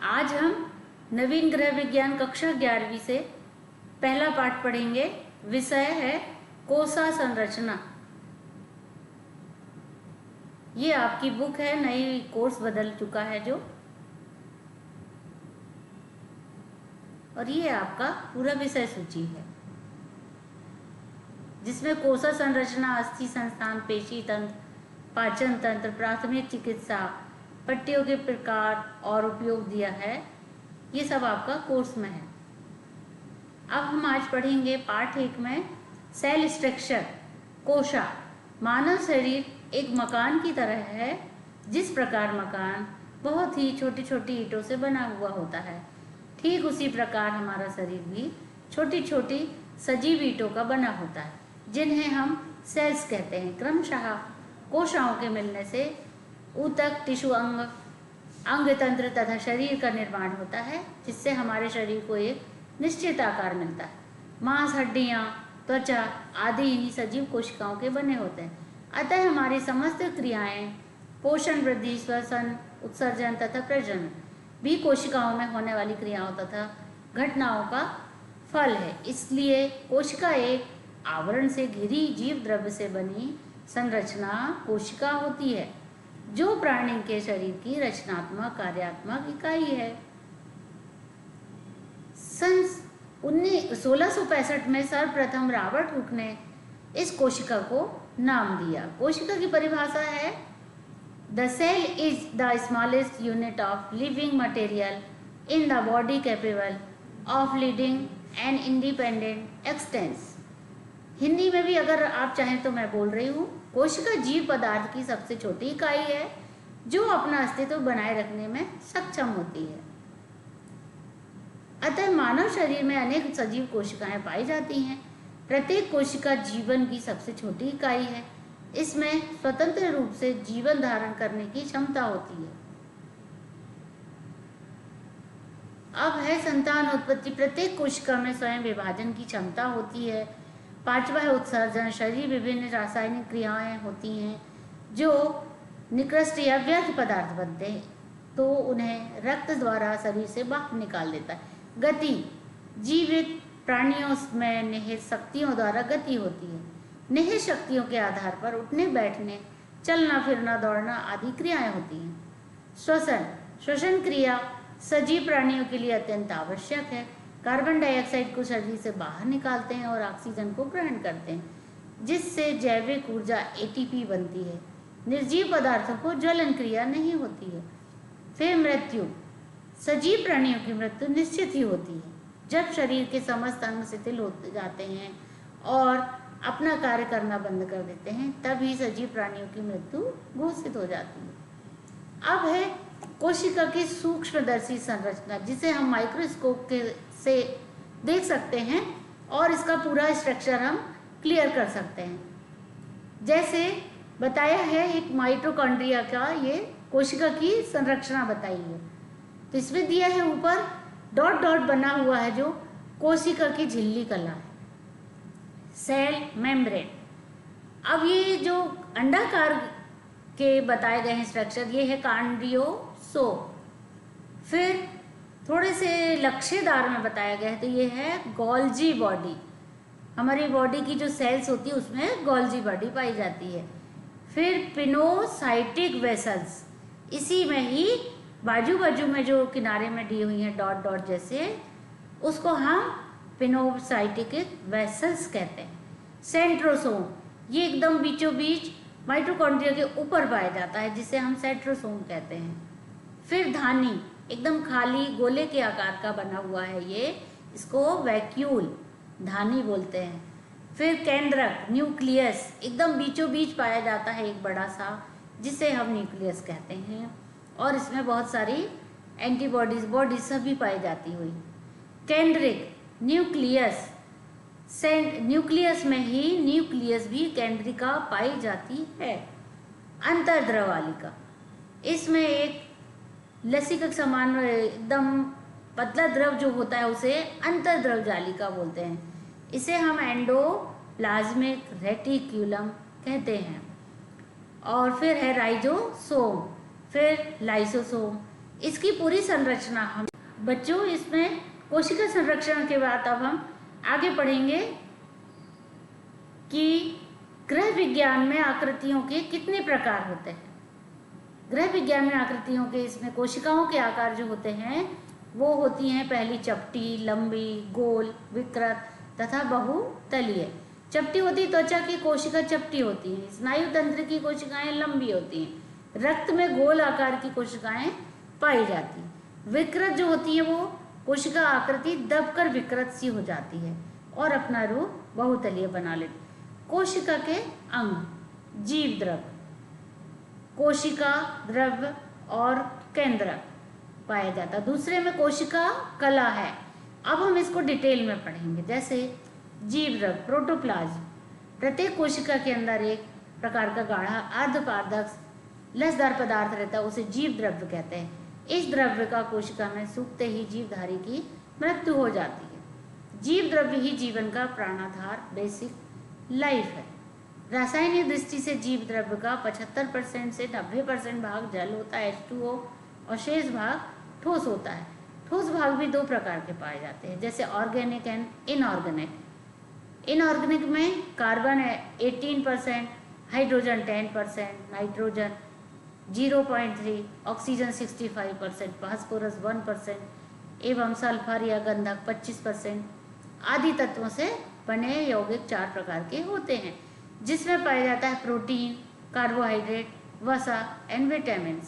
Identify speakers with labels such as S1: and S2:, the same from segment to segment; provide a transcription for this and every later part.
S1: आज हम नवीन ग्रह विज्ञान कक्षा 11वीं से पहला पाठ पढ़ेंगे। विषय है कोसा संरचना। ये आपकी बुक है, नई कोर्स बदल चुका है जो, और ये आपका पूरा विषय सूची है जिसमें कोसा संरचना, अस्थि संस्थान, पेशी तंत्र, पाचन तंत्र, प्राथमिक चिकित्सा, पट्टियों के प्रकार और उपयोग दिया है। ये सब आपका कोर्स में है। अब हम आज पढ़ेंगे पाठ 1 में सेल स्ट्रक्चर। कोशा। मानव शरीर एक मकान की तरह है। जिस प्रकार मकान बहुत ही छोटी छोटी ईंटों से बना हुआ होता है, ठीक उसी प्रकार हमारा शरीर भी छोटी छोटी सजीव ईंटों का बना होता है, जिन्हें हम सेल्स कहते हैं। क्रमशः कोशिकाओं के मिलने से ऊतक, टिश्यू, अंग तंत्र तथा शरीर का निर्माण होता है, जिससे हमारे शरीर को एक निश्चित आकार मिलता है। मांस, हड्डियां, त्वचा आदि इन्हीं सजीव कोशिकाओं के बने होते हैं। अतः हमारी समस्त क्रियाएं, पोषण, वृद्धि, श्वसन, उत्सर्जन तथा प्रजनन भी कोशिकाओं में होने वाली क्रियाओं तथा घटनाओं का फल है। इसलिए कोशिका एक आवरण से घिरी जीव द्रव्य से बनी संरचना कोशिका होती है, जो प्राणी के शरीर की रचनात्मक कार्यात्मक इकाई है। सन 1665 में सर्वप्रथम रॉबर्ट हुक ने इस कोशिका को नाम दिया। कोशिका की परिभाषा है: the cell is the smallest unit of living material in the body capable of leading an independent existence. Hindi में भी अगर आप चाहें तो मैं बोल रही हूँ। कोशिका जीव पदार्थ की सबसे छोटी इकाई है जो अपना अस्तित्व बनाए रखने में सक्षम होती है। अतः मानव शरीर में अनेक सजीव कोशिकाएं पाई जाती हैं। प्रत्येक कोशिका जीवन की सबसे छोटी इकाई है। इसमें स्वतंत्र रूप से जीवन धारण करने की क्षमता होती है। अब है संतान उत्पत्ति। प्रत्येक कोशिका में स्वयं विभाजन की क्षमता होती है। 5वां है उत्सर्जन। शरीर विभिन्न रासायनिक क्रियाएं होती हैं जो निकृष्ट या व्यर्थ पदार्थ बनते हैं, तो उन्हें रक्त द्वारा शरीर से बाहर निकाल देता है। गति। जीवित प्राणियों में निहित शक्तियों द्वारा गति होती है। निहित शक्तियों के आधार पर उठने, बैठने, चलना फिरना, दौड़ना आदि क्रियाएं होती हैं। श्वसन। श्वसन क्रिया सजीव प्राणियों के लिए अत्यंत आवश्यक है। कार्बन डाइऑक्साइड को शरीर से बाहर निकालते हैं और ऑक्सीजन को ग्रहण करते हैं, जिससे जैविक ऊर्जा एटीपी बनती है। निर्जीव पदार्थों को ज्वलन क्रिया नहीं होती है। फिर मृत्यु। सजीव प्राणियों की मृत्यु निश्चित ही होती है। जब शरीर के समस्त अंग शिथिल होते जाते हैं और अपना कार्य करना बंद कर देते हैं, तभी सजीव प्राणियों की मृत्यु घोषित हो जाती है। अब है कोशिका की सूक्ष्मदर्शी संरचना, जिसे हम माइक्रोस्कोप से देख सकते हैं और इसका पूरा स्ट्रक्चर हम क्लियर कर सकते हैं। जैसे बताया है एक माइटोकॉन्ड्रिया का, ये कोशिका की संरचना बताई है। तो इसमें दिया है ऊपर डॉट डॉट बना हुआ है जो कोशिका की झिल्ली कला है। Cell membrane. अब ये जो अंडाकार के बताए गए हैं स्ट्रक्चर, ये है कार्डियोसोम। फिर थोड़े से लच्छेदार में बताया गया है तो ये है गोल्जी बॉडी। हमारी बॉडी की जो सेल्स होती है उसमें गोल्जी बॉडी पाई जाती है। फिर पिनोसाइटिक वेसल्स, इसी में ही बाजू बाजू में जो किनारे में दी हुई हैं डॉट डॉट जैसे, उसको हम पिनोसाइटिक वेसल्स कहते हैं। सेंट्रोसोम, ये एकदम बीचों बीच माइटोकॉन्ड्रिया के ऊपर पाया जाता है, जिसे हम सेंट्रोसोम कहते हैं। फिर धानी, एकदम खाली गोले के आकार का बना हुआ है ये, इसको वैक्यूल धानी बोलते हैं। फिर केंद्रक, न्यूक्लियस, एकदम बीचों बीच पाया जाता है एक बड़ा सा, जिसे हम न्यूक्लियस कहते हैं, और इसमें बहुत सारी एंटीबॉडीज, बॉडीज सभी पाई जाती हुई। केंद्रिक, न्यूक्लियस, न्यूक्लियस में ही न्यूक्लियस भी केंद्रिका पाई जाती है। अंतर्द्रवालिका, इसमें एक लस्सी के समान एकदम पतला द्रव जो होता है उसे अंतर्द्रव जालिका बोलते हैं। इसे हम एंडोप्लाज्मिक रेटिक्यूलम कहते हैं। और फिर है राइजोसोम, फिर लाइसोसोम, इसकी पूरी संरचना हम बच्चों, इसमें कोशिका संरक्षण के बाद अब हम आगे पढ़ेंगे कि ग्रह विज्ञान में आकृतियों के कितने प्रकार होते हैं। ग्रह विज्ञान में आकृतियों के, इसमें कोशिकाओं के आकार जो होते हैं वो होती हैं पहली चपटी, लंबी, गोल, विकृत तथा बहुतलीय। चपटी होती त्वचा की कोशिका चपटी होती है, स्नायु तंत्र की कोशिकाएं लंबी होती हैं, रक्त में गोल आकार की कोशिकाएं पाई जाती हैं। विकृत जो होती है वो कोशिका आकृति दबकर विकृत सी हो जाती है और अपना रूप बहुतलीय बना लेती। कोशिका के अंग, जीव द्रव्य, कोशिका द्रव्य और केंद्रक पाया जाता। दूसरे में कोशिका कला है। अब हम इसको डिटेल में पढ़ेंगे। जैसे जीव द्रव्य, प्रोटोप्लाज्म, प्रत्येक कोशिका के अंदर एक प्रकार का गाढ़ा अर्धपारदर्शी लसदार पदार्थ रहता है, उसे जीव द्रव्य कहते हैं। इस द्रव्य का कोशिका में सूखते ही जीवधारी की मृत्यु हो जाती है। जीव द्रव्य ही जीवन का प्राणाधार, बेसिक लाइफ है। रासायनिक दृष्टि से जीव द्रव्य का 75% से 90% भाग जल होता है, H2O, और शेष भाग ठोस होता है। ठोस भाग भी दो प्रकार के पाए जाते हैं, जैसे ऑर्गेनिक एंड इनऑर्गेनिक। इनऑर्गेनिक में carbon 18%, hydrogen 10%, nitrogen 0.3, oxygen 65%, phosphorus 1% एवं सल्फर या गंधक 25% आदि तत्वों से बने यौगिक 4 प्रकार के होते हैं, जिसमें पाया जाता है प्रोटीन, कार्बोहाइड्रेट, वसा एंड विटामिन।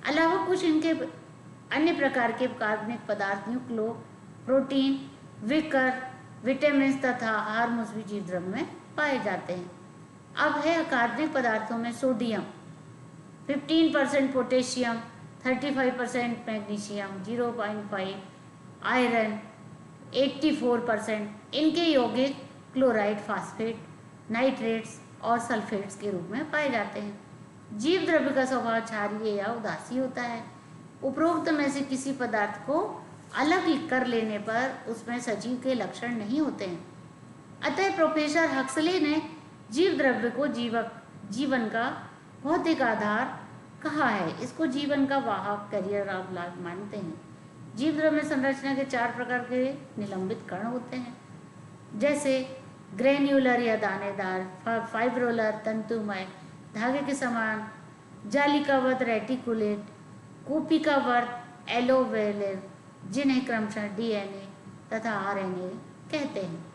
S1: अलावा कुछ इनके अन्य प्रकार के कार्बनिक पदार्थ न्यूक्लो, प्रोटीन, विकर, विटामिन तथा हार्मोन्स भी जीव द्रव्य में पाए जाते हैं। अब है कार्बनिक पदार्थों में सोडियम 15%, पोटेशियम 35%, मैग्नीशियम 0.5, आयरन 84%। इनके यौगिक क्लोराइड, फास्फेट, नाइट्रेट्स और सल्फेट्स के रूप में पाए जाते हैं। जीव द्रव्य का स्वभाव क्षारीय या उदासीय होता है। उपरोक्त में से किसी पदार्थ को अलग कर लेने पर उसमें सजीव के लक्षण नहीं होते हैं। अतः प्रोफेसर हक्सले ने जीव द्रव्य को जीवन का भौतिक आधार कहा है। इसको जीवन का वाहक, कैरियर ऑफ लाइफ मानते हैं। जीव द्रव्य में संरचना के 4 प्रकार के निलंबित कण होते हैं, जैसे ग्रेन्युलर या दानेदार, फाइब्रोलर तंतुमय, धागे के समान, जालिकावत रेटिकुलेट, कूपिकावर्त एलोवेलर, जिन्हें क्रमशः डीएनए तथा आरएनए कहते हैं।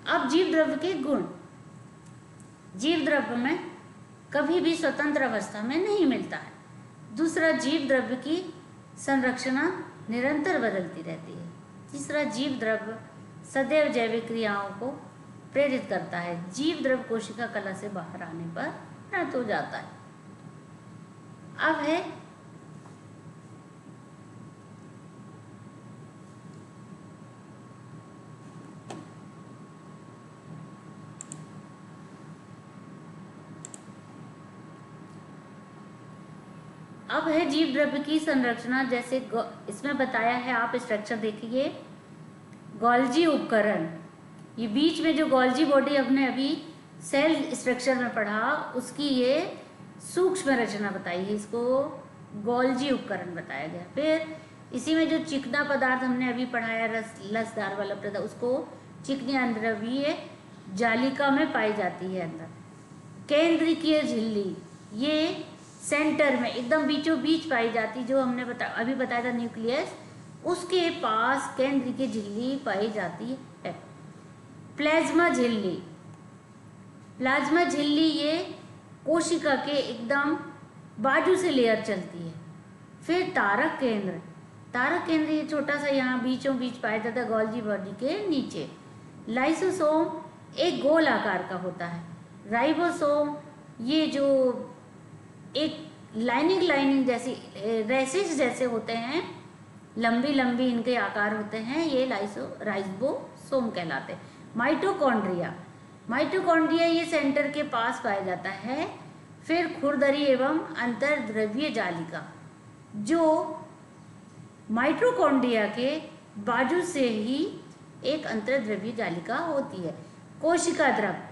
S1: अब जीव द्रव्य के गुण। जीव द्रव्य में कभी भी स्वतंत्र अवस्था में नहीं मिलता है। दूसरा, जीव द्रव्य की संरचना निरंतर बदलती रहती है। तीसरा, जीव द्रव्य सदैव जैविक क्रियाओं को प्रेरित करता है। जीव द्रव्य कोशिका कला से बाहर आने पर मृत हो जाता है। अब है जीव द्रव्य की संरचना। जैसे इसमें बताया है, आप स्ट्रक्चर देखिए, गोल्जी उपकरण, ये बीच में जो गोल्जी बॉडी हमने अभी सेल स्ट्रक्चर में पढ़ा, उसकी ये सूक्ष्म रचना बताई है, इसको गोल्जी उपकरण बताया गया। फिर इसी में जो चिकना पदार्थ हमने अभी पढ़ाया, लसदार वाला पदार्थ, उसको चिकनी अंद्रव्यीय जालिका में पाई जाती है अंदर। केंद्रीय झिल्ली, ये सेंटर में एकदम बीचों बीच पाई जाती, जो हमने अभी बताया था न्यूक्लियस, उसके पास केंद्रीय झिल्ली पाई जाती है। प्लाज्मा झिल्ली, प्लाज्मा झिल्ली ये कोशिका के एकदम बाजू से लेयर चलती है। फिर तारक केंद्र, तारक केंद्र ये छोटा सा यहाँ बीचों बीच पाया जाता है गोल्जी बॉडी के नीचे। लाइसोसोम एक गोल आकार का होता है। राइबोसोम ये जो एक लाइनिंग जैसी रेसिस जैसे होते हैं, लंबी लंबी इनके आकार होते हैं, ये राइबोसोम कहलाते हैं। माइटोकॉन्ड्रिया, माइटोकॉन्ड्रिया ये सेंटर के पास पाया जाता है। फिर खुरदरी एवं अंतर्द्रव्यीय जालिका, जो माइटोकॉन्ड्रिया के बाजू से ही एक अंतर्द्रव्यीय जालिका होती है। कोशिका द्रव्य,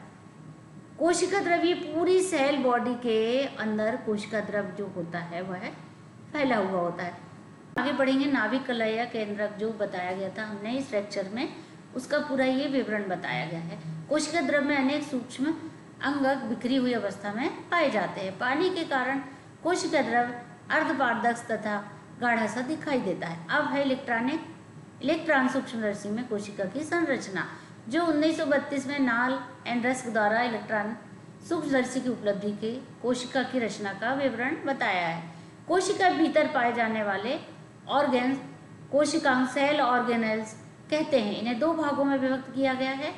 S1: कोशिका द्रव, ये पूरी सेल बॉडी के अंदर कोशिका द्रव जो होता है वह फैला हुआ होता है। आगे बढ़ेंगे, नाभिक कला या केंद्रक जो बताया गया था हमने इस लेक्चर में, उसका पूरा ये विवरण बताया गया है। कोशिका द्रव में अनेक सूक्ष्म अंगक बिखरी हुई अवस्था में पाए जाते हैं। पानी के कारण कोशिका द्रव अर्धपारदर्शी तथा गाढ़ा सा दिखाई देता है। अब है इलेक्ट्रॉन सूक्ष्मदर्शी में कोशिका की संरचना, जो 1932 में नाल एंड रस्क द्वारा इलेक्ट्रॉन सूक्ष्मदर्शी की उपलब्धि के कोशिका की रचना का विवरण बताया है। कोशिका भीतर पाए जाने वाले ऑर्गेन्स कोशिकांग सेल ऑर्गेनेल्स कहते हैं। इन्हें दो भागों में विभक्त किया गया है,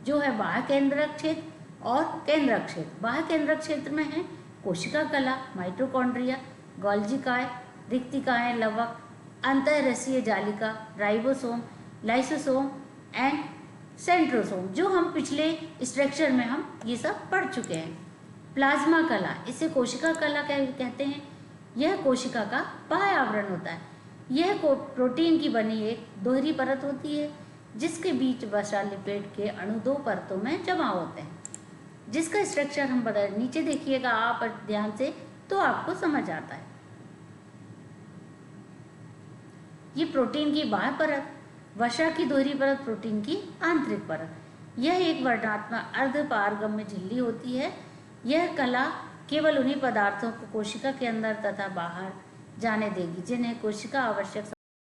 S1: जो है बाह्य केंद्रक क्षेत्र और केंद्रक क्षेत्र। बाह्य केंद्रक क्षेत्र में है कोशिका कला, माइटोकॉन्ड्रिया, गोल्जिकाएं, रिक्तिकाएं, लवक, अंतःरसीय जालिका, राइबोसोम, लाइसोसोम एंड सेंट्रोसोम, जो हम पिछले स्ट्रक्चर में हम ये सब पढ़ चुके हैं। प्लाज्मा कला, इसे कोशिका कला कहते हैं। यह कोशिका का बाह्य आवरण होता है। यह प्रोटीन की बनी एक दोहरी परत होती है, जिसके बीच वसा लिपिड के अणु दो परतों में जमा होते हैं, जिसका स्ट्रक्चर हम नीचे देखिएगा आप ध्यान से तो आपको समझ आता है। ये प्रोटीन की बाह्य परत, वसा की दोहरी परत प्रोटीन की आंतरिक परत। यह एक वर्णात्मक अर्धपारगम्य झिल्ली होती है। यह कला केवल उन्हीं पदार्थों को कोशिका के अंदर तथा बाहर जाने देगी जिन्हें कोशिका आवश्यक